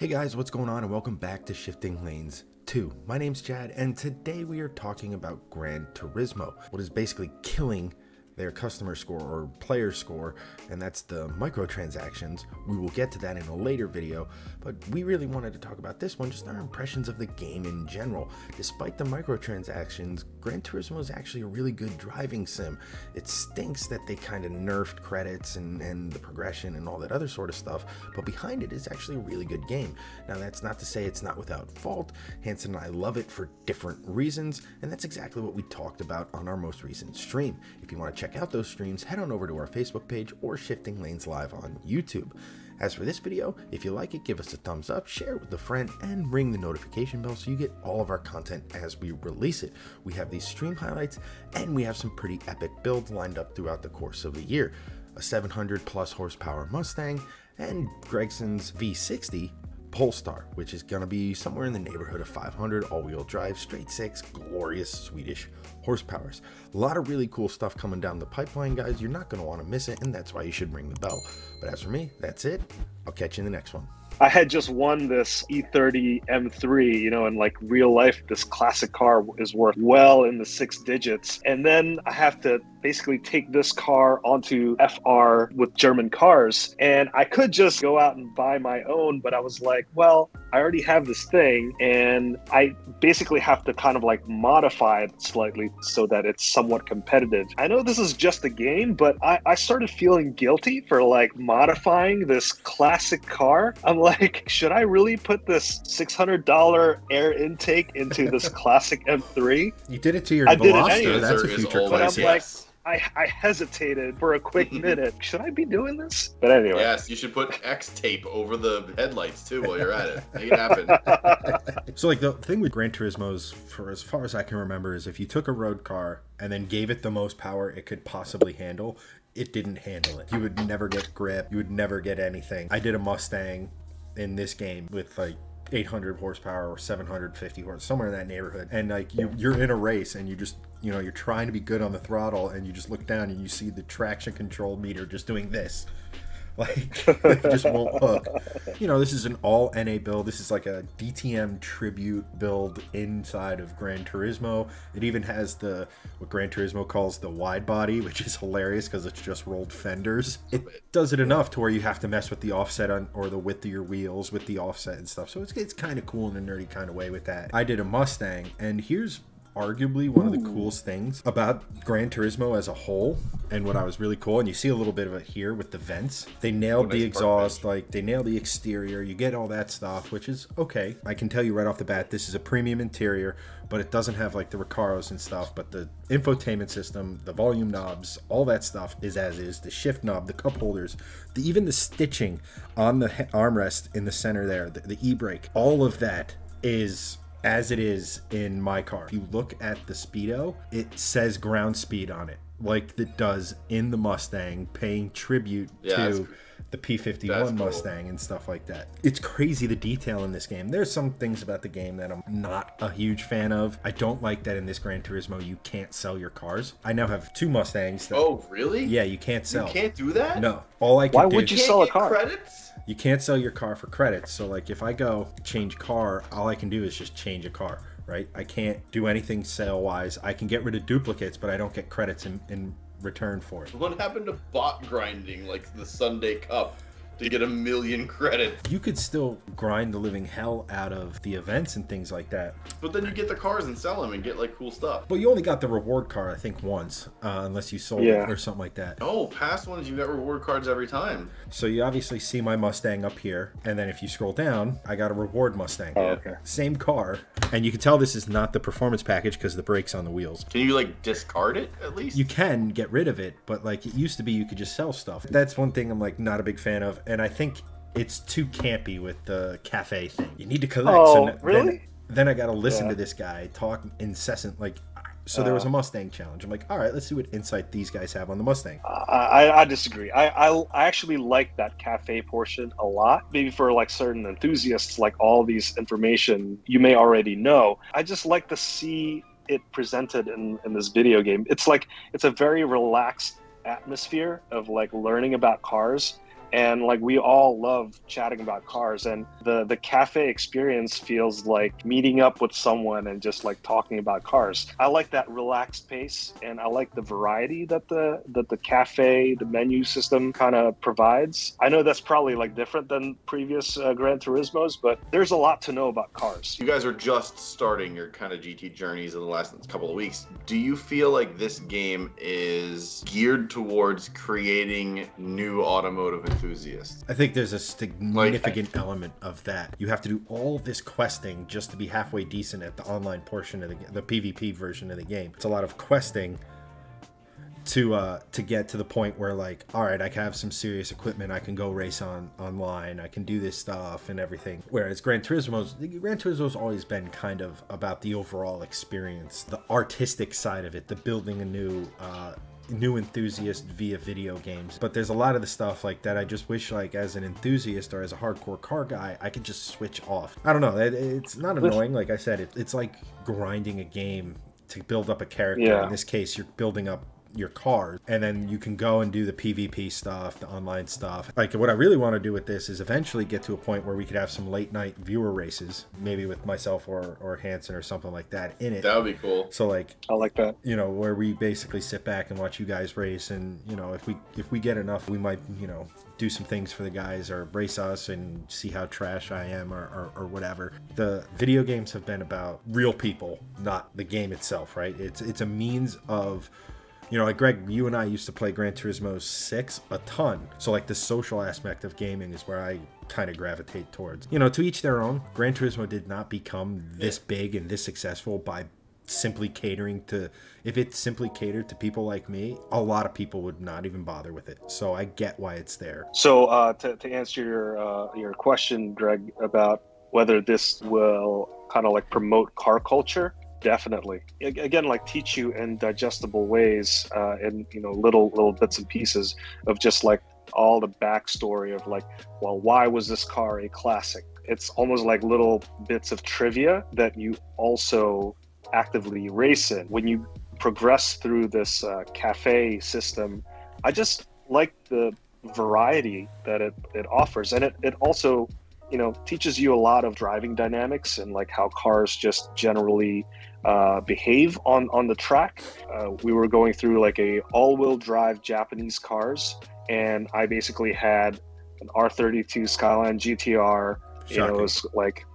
Hey guys, what's going on and welcome back to Shifting Lanes 2. My name's Chad and today we are talking about Gran Turismo, what is basically killing their customer score or player score, and that's the microtransactions. We will get to that in a later video, but we really wanted to talk about this one, just our impressions of the game in general. Despite the microtransactions, Gran Turismo is actually a really good driving sim. It stinks that they kind of nerfed credits and the progression and all that other sort of stuff, but behind it is actually a really good game. Now that's not to say it's not without fault. Hansen and I love it for different reasons, and that's exactly what we talked about on our most recent stream. If you want to check out those streams, head on over to our Facebook page or Shifting Lanes Live on YouTube. As for this video, if you like it, give us a thumbs up, share it with a friend, and ring the notification bell so you get all of our content as we release it. We have these stream highlights, and we have some pretty epic builds lined up throughout the course of the year. A 700 plus horsepower Mustang, and Gregson's V60 Polestar, which is going to be somewhere in the neighborhood of 500 all-wheel drive, straight six, glorious Swedish horsepowers. A lot of really cool stuff coming down the pipeline, guys. You're not going to want to miss it, and that's why you should ring the bell. But as for me, that's it. I'll catch you in the next one. I had just won this E30 M3, you know, in like real life, this classic car is worth well in the 6 digits. And then I have to basically take this car onto FR with German cars. And I could just go out and buy my own, but I was like, well, I already have this thing and I basically have to kind of like modify it slightly so that it's somewhat competitive. I know this is just a game, but I started feeling guilty for like modifying this classic car. I'm like, should I really put this $600 air intake into this classic M3? You did it to your I did it Veloster. anyway. That's a future But I'm classic. like, I hesitated for a quick minute. Should I be doing this? But anyway. Yes, you should put X tape over the headlights too while you're at it. Make it happen. So like the thing with Gran Turismo's, for as far as I can remember, is if you took a road car and then gave it the most power it could possibly handle, it didn't handle it. You would never get grip. You would never get anything. I did a Mustang in this game with like 800 horsepower or 750 horsepower, somewhere in that neighborhood. And like you're in a race and you just, you know, you're trying to be good on the throttle and you just look down and you see the traction control meter just doing this. Like, it just won't hook. You know, this is an all NA build. This is like a DTM tribute build inside of Gran Turismo. It even has the, what Gran Turismo calls the wide body, which is hilarious because it's just rolled fenders. It does it enough to where you have to mess with the offset on, or the width of your wheels with the offset and stuff. So it's kind of cool in a nerdy kind of way with that. I did a Mustang, and here's arguably one of the coolest things about Gran Turismo as a whole, and what I was really cool, and you see a little bit of it here with the vents. They nailed the exhaust, like they nailed the exterior. You get all that stuff, which is okay. I can tell you right off the bat, this is a premium interior, but it doesn't have like the Recaros and stuff. But the infotainment system, the volume knobs, all that stuff is as is. The shift knob, the cup holders, even the stitching on the armrest in the center there, the e-brake, all of that is as it is in my car. If you look at the Speedo, it says ground speed on it, like it does in the Mustang, paying tribute to the P51 Mustang and stuff like that. It's crazy the detail in this game. There's some things about the game that I'm not a huge fan of. I don't like that in this Gran Turismo you can't sell your cars. I now have 2 Mustangs. Oh, really? Yeah, you can't sell. You can't do that? No. All I can Why do... would you sell a car? Credits? You can't sell your car for credits. So like if I go change car, all I can do is just change a car, right? I can't do anything sale wise. I can get rid of duplicates, but I don't get credits in return for it. What happened to bot grinding like the Sunday Cup to get 1 million credits? You could still grind the living hell out of the events and things like that. But then you get the cars and sell them and get like cool stuff. But you only got the reward card, I think, once, unless you sold it or something like that. No, past ones you got reward cards every time. So you obviously see my Mustang up here, and then if you scroll down, I got a reward Mustang. Oh, okay. Same car, and you can tell this is not the performance package because the brakes on the wheels. Can you like discard it at least? You can get rid of it, but like it used to be, you could just sell stuff. That's one thing I'm like not a big fan of, and I think it's too campy with the cafe thing. You need to collect. Oh, so really? Then I got to listen to this guy talk incessant, like. So there was a Mustang challenge. I'm like, all right, let's see what insight these guys have on the Mustang. I disagree. I actually like that cafe portion a lot. Maybe for like certain enthusiasts, like all these information you may already know. I just like to see it presented in this video game. It's like, it's a very relaxed atmosphere of like learning about cars. and like we all love chatting about cars, and the cafe experience feels like meeting up with someone and just like talking about cars. I like that relaxed pace, and I like the variety that the cafe, the menu system kind of provides. I know that's probably like different than previous Gran Turismos, but there's a lot to know about cars. You guys are just starting your kind of GT journeys in the last couple of weeks. Do you feel like this game is geared towards creating new automotive enthusiasts? I think there's a significant element of that. You have to do all this questing just to be halfway decent at the online portion of the PvP version of the game. It's a lot of questing to get to the point where, like, all right, I can have some serious equipment, I can go race online, I can do this stuff and everything. Whereas Gran Turismo's always been kind of about the overall experience, the artistic side of it, the building a new enthusiast via video games. But there's a lot of the stuff like that I just wish, like, as an enthusiast or as a hardcore car guy, I could just switch off. I don't know, it's not annoying. Like I said, it's like grinding a game to build up a character. Yeah. In this case, you're building up your cars, and then you can go and do the PvP stuff, the online stuff. Like, what I really want to do with this is eventually get to a point where we could have some late night viewer races, maybe with myself or Hansen or something like that in it. That would be cool. So, like, I like that. You know, where we basically sit back and watch you guys race, and, you know, if we get enough, we might, you know, do some things for the guys or race us and see how trash I am or whatever. The video games have been about real people, not the game itself, right? It's a means of, you know, like Greg, you and I used to play Gran Turismo 6 a ton. So, like, the social aspect of gaming is where I kind of gravitate towards. You know, to each their own. Gran Turismo did not become this big and this successful by simply catering to... If it simply catered to people like me, a lot of people would not even bother with it. So I get why it's there. So to answer your question, Greg, about whether this will kind of like promote car culture, definitely. Again, like, teach you in digestible ways, and, you know, little bits and pieces of just like all the backstory of, like, well, why was this car a classic? It's almost like little bits of trivia that you also actively race in. When you progress through this cafe system, I just like the variety that it offers, and it also, you know, teaches you a lot of driving dynamics and like how cars just generally behave on the track. We were going through like a all-wheel drive Japanese cars, and I basically had an R32 Skyline GTR. Shocking. You know, it was like,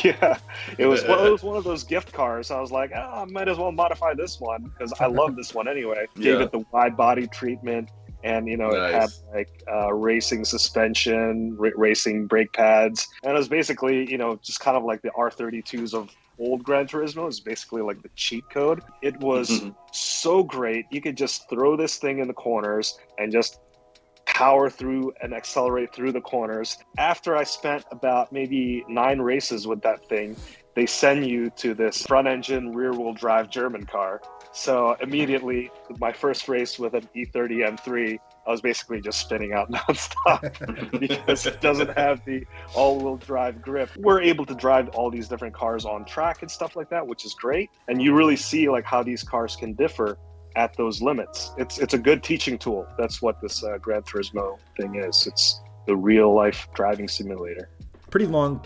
yeah, it was one of those gift cars. I was like, I might as well modify this one because I love this one anyway. Gave it the wide body treatment, and, you know, It had like racing suspension, racing brake pads, and it was basically, you know, just kind of like the R32s of old Gran Turismo. Is basically like the cheat code. It was so great. You could just throw this thing in the corners and just power through and accelerate through the corners. After I spent about maybe 9 races with that thing, they send you to this front engine rear wheel drive German car. So immediately, my first race with an E30 M3, I was basically just spinning out nonstop because it doesn't have the all-wheel drive grip. We're able to drive all these different cars on track and stuff like that, which is great. And you really see like how these cars can differ at those limits. It's a good teaching tool. That's what this Gran Turismo thing is. It's the real-life driving simulator. Pretty long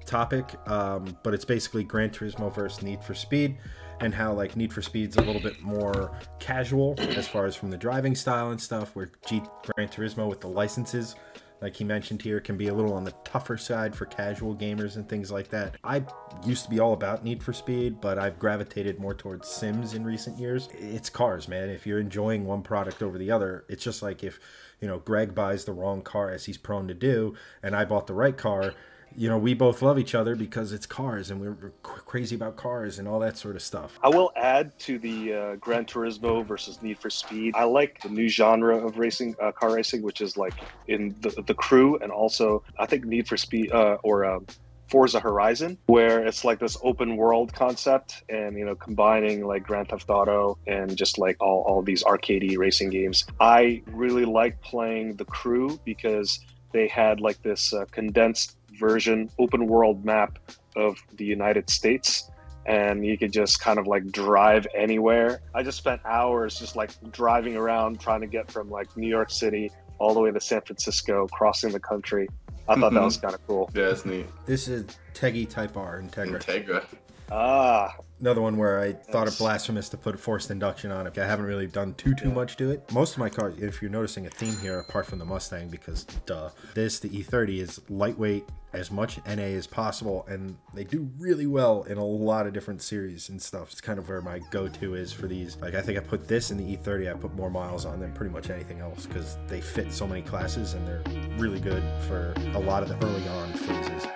topic, but it's basically Gran Turismo versus Need for Speed, and how, like, Need for Speed's a little bit more casual as far as from the driving style and stuff, where Gran Turismo with the licenses, like he mentioned here, can be a little on the tougher side for casual gamers and things like that. I used to be all about Need for Speed, but I've gravitated more towards Sims in recent years. It's cars, man. If you're enjoying one product over the other, it's just like if, you know, Greg buys the wrong car, as he's prone to do, and I bought the right car, you know, we both love each other because it's cars, and we're crazy about cars and all that sort of stuff. I will add to the Gran Turismo versus Need for Speed. I like the new genre of racing, car racing, which is like in the crew, and also I think Need for Speed or Forza Horizon, where it's like this open world concept, and, you know, combining like Grand Theft Auto and just like all these arcadey racing games. I really like playing the crew because they had like this condensed version open world map of the United States, and you could just kind of like drive anywhere. I just spent hours just like driving around trying to get from like New York City all the way to San Francisco, crossing the country. I thought that was kind of cool. Yeah, that's neat. This is Tegi Type R Integra. Integra. Ah, Another one where I thought it blasphemous to put forced induction on it. I haven't really done too much to it. Most of my cars, if you're noticing a theme here, apart from the Mustang, because duh, the E30 is lightweight, as much NA as possible, and they do really well in a lot of different series and stuff. It's kind of where my go-to is for these. Like, I think I put this in the E30, I put more miles on than pretty much anything else, because they fit so many classes and they're really good for a lot of the early on phases.